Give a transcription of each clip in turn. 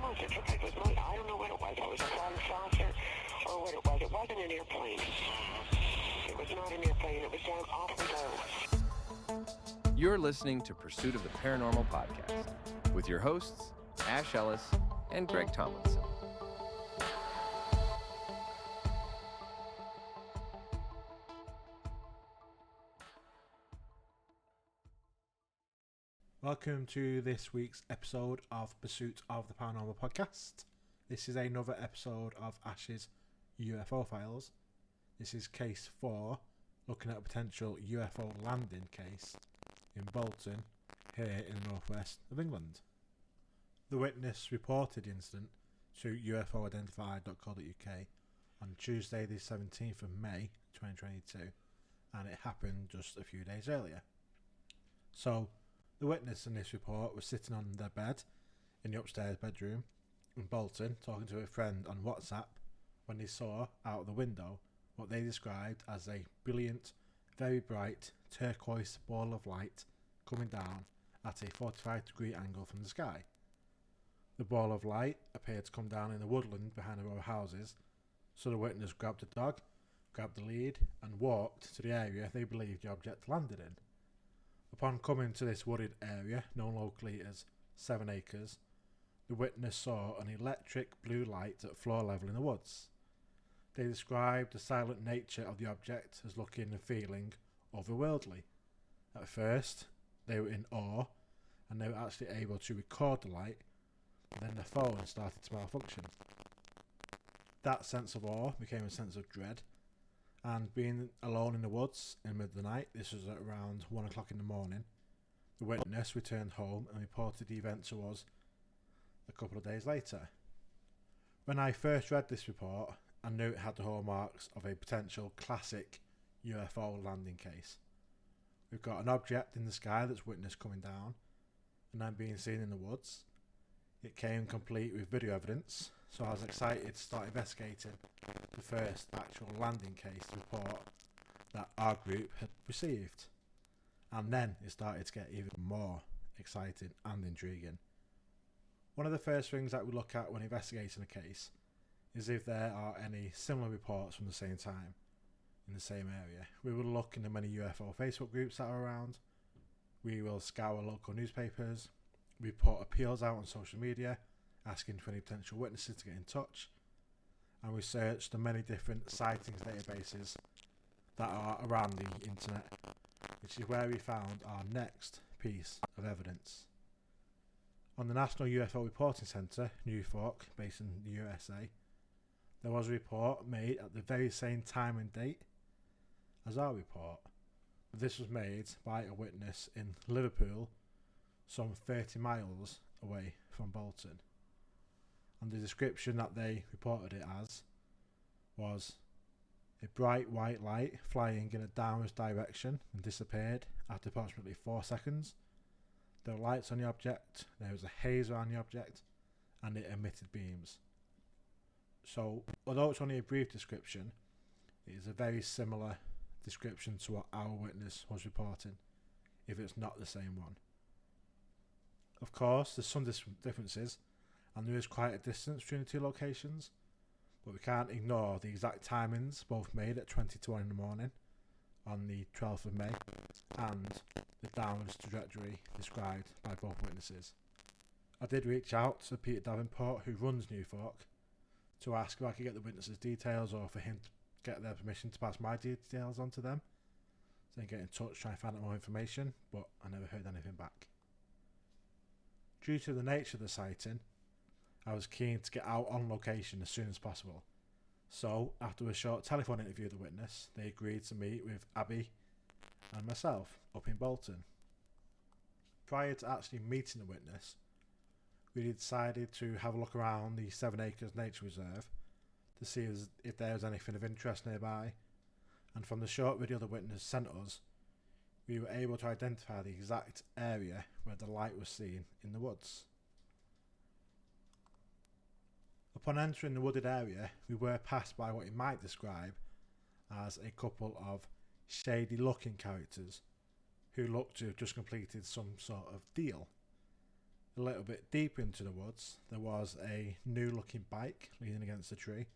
was. It looked like it was mud. I don't know what it was. It was a flying saucer or what it was. It wasn't an airplane. It was not an airplane. It was down off the road. You're listening to Pursuit of the Paranormal podcast with your hosts, Ash Ellis and Greg Tomlinson. Welcome to this week's episode of Pursuit of the Paranormal podcast. This is another episode of Ash's UFO files. This is case 4, looking at a potential UFO landing case in Bolton, here in the northwest of England. The witness reported the incident to UFOidentified.co.uk on Tuesday the 17th of May 2022, and it happened just a few days earlier. So, the witness in this report was sitting on their bed in the upstairs bedroom in Bolton, talking to a friend on WhatsApp, when they saw out the window what they described as a brilliant, very bright turquoise ball of light coming down at a 45-degree angle from the sky. The ball of light appeared to come down in the woodland behind a row of houses, so the witness grabbed the dog, grabbed the lead, and walked to the area they believed the object landed in. Upon coming to this wooded area, known locally as 7 Acres, the witness saw an electric blue light at floor level in the woods. They described the silent nature of the object as looking and feeling otherworldly. At first, they were in awe, and they were actually able to record the light, but then their phone started to malfunction. That sense of awe became a sense of dread, and being alone in the woods in the middle of the night, this was at around 1 o'clock in the morning, the witness returned home and reported the event to us a couple of days later. When I first read this report, I knew it had the hallmarks of a potential classic UFO landing case. We've got an object in the sky that's witnessed coming down and then being seen in the woods. It came complete with video evidence, so I was excited to start investigating the first actual landing case report that our group had received. And then it started to get even more exciting and intriguing. One of the first things that we look at when investigating a case is if there are any similar reports from the same time in the same area. We will look in the many UFO Facebook groups that are around. We will scour local newspapers. We put appeals out on social media asking for any potential witnesses to get in touch, and we search the many different sightings databases that are around the internet, which is where we found our next piece of evidence. On the National UFO Reporting Centre, Newfork, based in the USA, there was a report made at the very same time and date as our report, but this was made by a witness in Liverpool, some 30 miles away from Bolton. And the description that they reported it as was a bright white light flying in a downwards direction and disappeared after approximately 4 seconds. There were lights on the object, there was a haze around the object, and it emitted beams. So, although it's only a brief description, it is a very similar description to what our witness was reporting, if it's not the same one. Of course, there's some differences, and there is quite a distance between the two locations, but we can't ignore the exact timings both made at 20 to 1 in the morning on the 12th of May, and the downwards trajectory described by both witnesses. I did reach out to Peter Davenport, who runs Newfork, to ask if I could get the witnesses' details or for him to get their permission to pass my details on to them, so then get in touch, try and find out more information, but I never heard anything back. Due to the nature of the sighting, I was keen to get out on location as soon as possible. So, after a short telephone interview with the witness, they agreed to meet with Abby and myself up in Bolton. Prior to actually meeting the witness, we decided to have a look around the 7 Acres Nature Reserve to see if there was anything of interest nearby, and from the short video the witness sent us, we were able to identify the exact area where the light was seen in the woods. Upon entering the wooded area, we were passed by what you might describe as a couple of shady looking characters who looked to have just completed some sort of deal. A little bit deeper into the woods, there was a new looking bike leaning against a tree.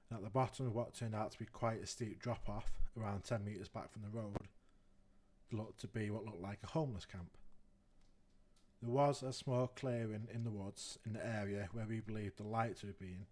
And at the bottom of what turned out to be quite a steep drop off, around 10 metres back from the road, looked to be what looked like a homeless camp. There was a small clearing in the woods in the area where we believed the light to have been,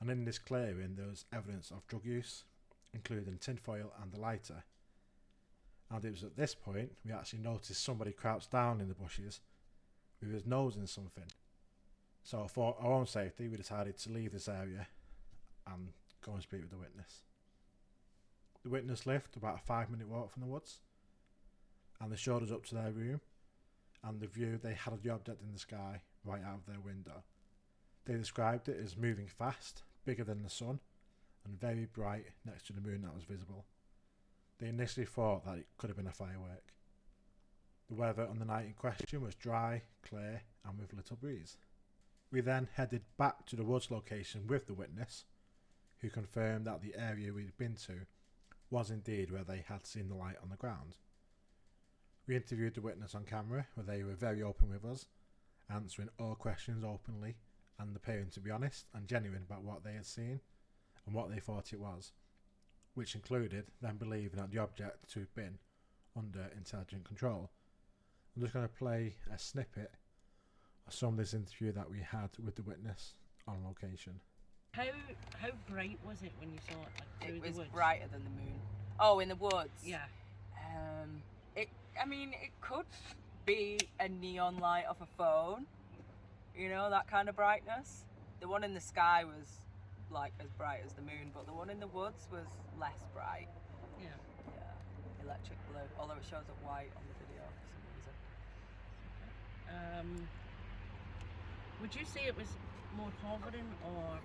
and in this clearing there was evidence of drug use, including tinfoil and a lighter. And it was at this point we actually noticed somebody crouched down in the bushes with his nose in something. So for our own safety we decided to leave this area and go and speak with the witness. The witness lived about a 5-minute walk from the woods, and they showed us up to their room and the view they had of the object in the sky right out of their window. They described it as moving fast, bigger than the sun, and very bright next to the moon that was visible. They initially thought that it could have been a firework. The weather on the night in question was dry, clear, and with little breeze. We then headed back to the woods location with the witness, who confirmed that the area we'd been to was indeed where they had seen the light on the ground. We interviewed the witness on camera, where they were very open with us, answering all questions openly and appearing to be honest and genuine about what they had seen and what they thought it was, which included them believing that the object to have been under intelligent control. I'm just going to play a snippet of some of this interview that we had with the witness on location. How bright was it when you saw it? Like, through the woods? It was brighter than the moon. Oh, in the woods? Yeah. It could be a neon light off a phone. You know, that kind of brightness. The one in the sky was like as bright as the moon, but the one in the woods was less bright. Yeah. Yeah. Electric blue, although it shows up white on the video for some reason. Would you say it was more hovering or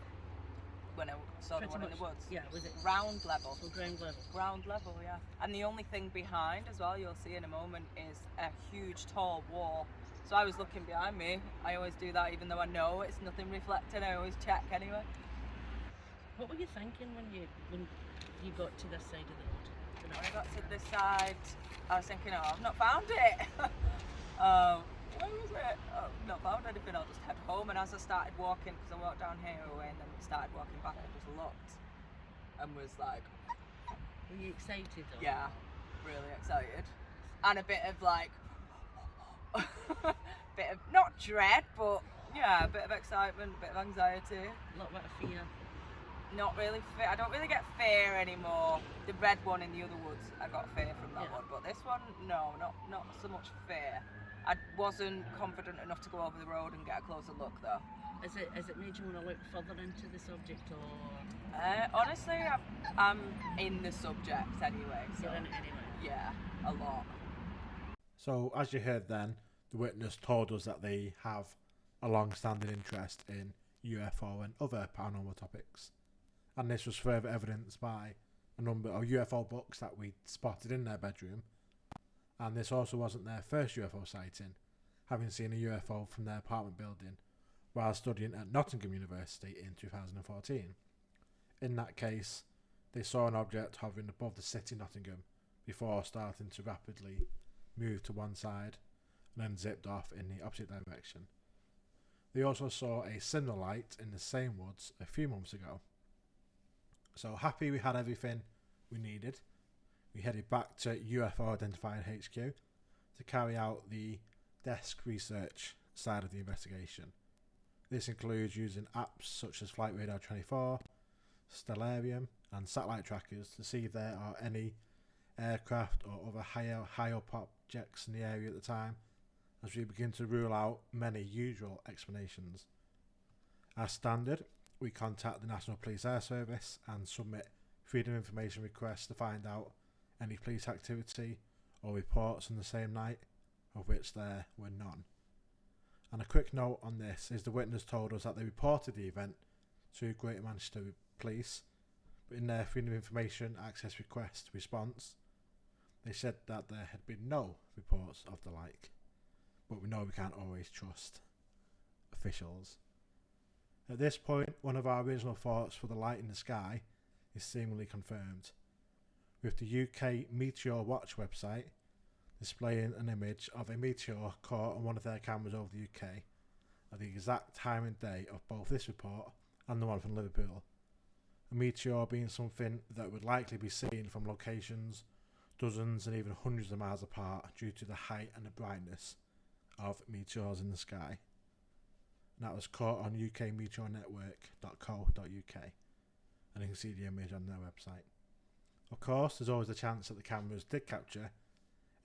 When I saw the one in the woods? Yeah, was it Ground level. or ground level? Ground level, yeah. And the only thing behind as well, you'll see in a moment, is a huge tall wall. So I was looking behind me. I always do that even though I know it's nothing reflecting. I always check anyway. What were you thinking when you got to this side of the road? When I got to this side, I was thinking, oh, I've not found it. Where was it? Oh, I've not found anything. I'll just head home. And as I started walking, because I walked down here away and then started walking back, I just looked and was like, Were you excited? Or? yeah, really excited. And a bit of like, bit of, not dread, but yeah, a bit of excitement, a bit of anxiety. A little bit of fear. Not really fear. I don't really get fear anymore. The red one in the other woods, I got fear from that one. But this one, no, not so much fear. I wasn't confident enough to go over the road and get a closer look though. Has it made you want to look further into the subject or? Honestly, I'm in the subject anyway. So You're in it anyway. yeah, a lot. So as you heard then, the witness told us that they have a long-standing interest in UFO and other paranormal topics. And this was further evidenced by a number of UFO books that we spotted in their bedroom. And this also wasn't their first UFO sighting, having seen a UFO from their apartment building while studying at Nottingham University in 2014. In that case, they saw an object hovering above the city Nottingham before starting to rapidly move to one side and then zipped off in the opposite direction. They also saw a similar light in the same woods a few months ago. So happy we had everything we needed, we headed back to UFO Identified HQ to carry out the desk research side of the investigation. This includes using apps such as Flight Radar 24, Stellarium and satellite trackers to see if there are any aircraft or other high up objects in the area at the time, as we begin to rule out many usual explanations. As standard, we contact the National Police Air Service and submit freedom of information requests to find out any police activity or reports on the same night, of which there were none. And a quick note on this is the witness told us that they reported the event to Greater Manchester Police, but in their freedom of information access request response, they said that there had been no reports of the like. But we know we can't always trust officials. At this point, one of our original thoughts for the light in the sky is seemingly confirmed. With the UK Meteor Watch website, displaying an image of a meteor caught on one of their cameras over the UK at the exact time and day of both this report and the one from Liverpool. A meteor being something that would likely be seen from locations dozens and even hundreds of miles apart due to the height and the brightness of meteors in the sky. And that was caught on ukmeteornetwork.co.uk, and you can see the image on their website. Of course, there's always a chance that the cameras did capture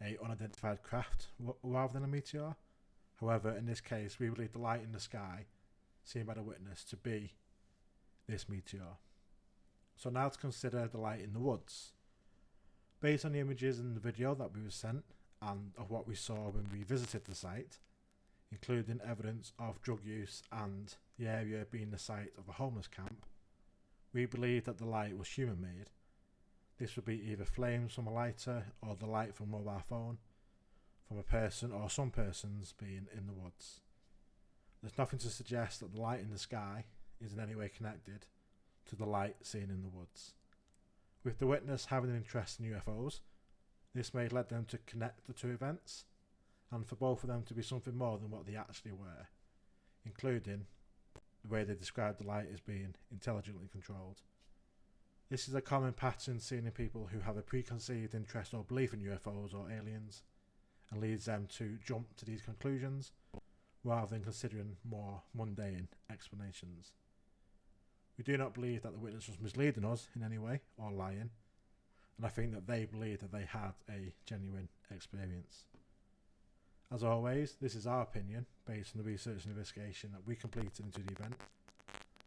a unidentified craft rather than a meteor. However, in this case, we believe the light in the sky seen by the witness to be this meteor. So now to consider the light in the woods. Based on the images in the video that we were sent and of what we saw when we visited the site, including evidence of drug use and the area being the site of a homeless camp, we believe that the light was human made. This would be either flames from a lighter or the light from a mobile phone from a person or some persons being in the woods. There's nothing to suggest that the light in the sky is in any way connected to the light seen in the woods. With the witness having an interest in UFOs, this may have led them to connect the two events, and for both of them to be something more than what they actually were, including the way they described the light as being intelligently controlled. This is a common pattern seen in people who have a preconceived interest or belief in UFOs or aliens, and leads them to jump to these conclusions rather than considering more mundane explanations. We do not believe that the witness was misleading us in any way or lying, and I think that they believed that they had a genuine experience. As always, this is our opinion based on the research and investigation that we completed into the event,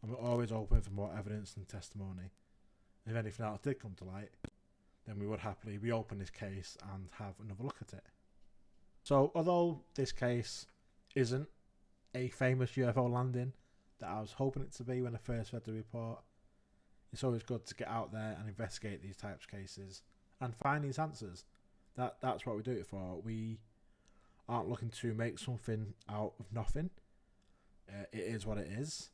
and we're always open for more evidence and testimony. And if anything else did come to light, then we would happily reopen this case and have another look at it. So, although this case isn't a famous UFO landing that I was hoping it to be when I first read the report, it's always good to get out there and investigate these types of cases and find these answers. That's what we do it for. We aren't looking to make something out of nothing. It is what it is.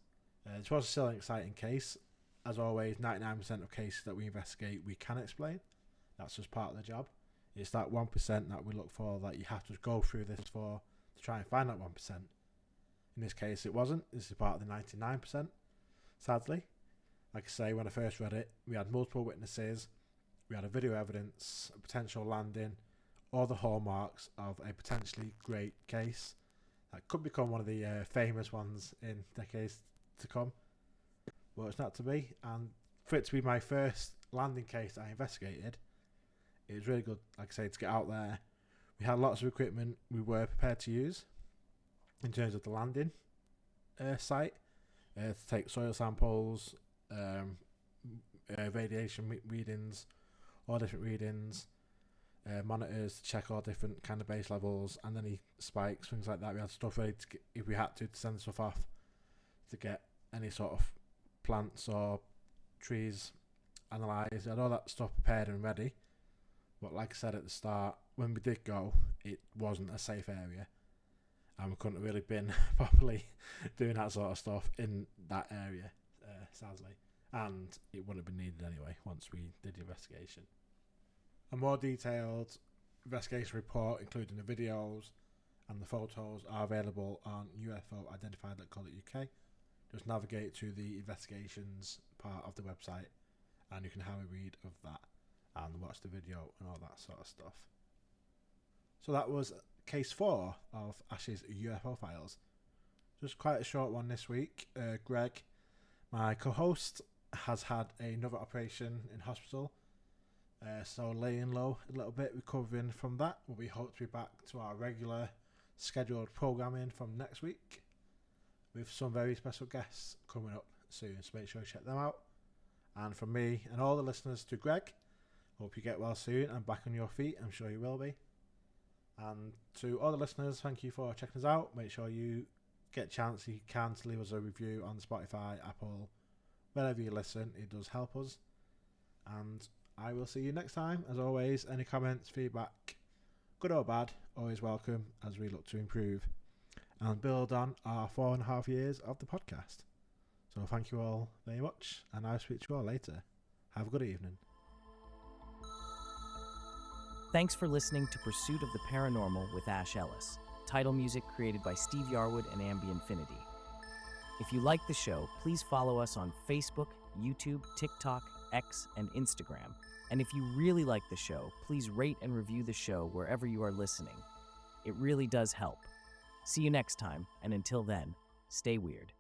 This was still an exciting case. As always, 99% of cases that we investigate we can explain. That's just part of the job. It's that 1% that we look for that you have to go through this for to try and find that 1%. In this case, it wasn't. This is part of the 99%, sadly. Like I say, when I first read it, we had multiple witnesses, we had a video evidence, a potential landing, all the hallmarks of a potentially great case that could become one of the famous ones in decades to come. Well, it's not to be, and for it to be my first landing case that I investigated, it was really good, like I say, to get out there. We had lots of equipment we were prepared to use in terms of the landing site, to take soil samples, radiation readings, all different readings, monitors to check all different kind of base levels, and any spikes, things like that. We had stuff ready to get, if we had to send stuff off to get any sort of plants or trees analysed. We had all that stuff prepared and ready. But like I said at the start, when we did go, it wasn't a safe area, and we couldn't have really been properly doing that sort of stuff in that area, sadly. And it wouldn't have been needed anyway once we did the investigation. A more detailed investigation report, including the videos and the photos, are available on UFOidentified.co.uk. Just navigate to the investigations part of the website and you can have a read of that and watch the video and all that sort of stuff. So that was case 4 of Ash's UFO files. Just quite a short one this week. Greg, my co-host, has had another operation in hospital, so laying low a little bit, recovering from that. We hope to be back to our regular scheduled programming from next week with some very special guests coming up soon, so make sure you check them out. And from me and all the listeners to Greg, hope you get well soon and back on your feet. I'm sure you will be. And to all the listeners, thank you for checking us out. Make sure you get a chance, if you can, to leave us a review on Spotify, Apple, wherever you listen. It does help us. And I will see you next time. As always, any comments, feedback, good or bad, always welcome as we look to improve and build on our 4.5 years of the podcast. So thank you all very much, and I'll speak to you all later. Have a good evening. Thanks for listening to Pursuit of the Paranormal with Ash Ellis. Title music created by Steve Yarwood and Ambiinfinity. If you like the show, please follow us on Facebook, YouTube, TikTok, X, and Instagram. And if you really like the show, please rate and review the show wherever you are listening. It really does help. See you next time, and until then, stay weird.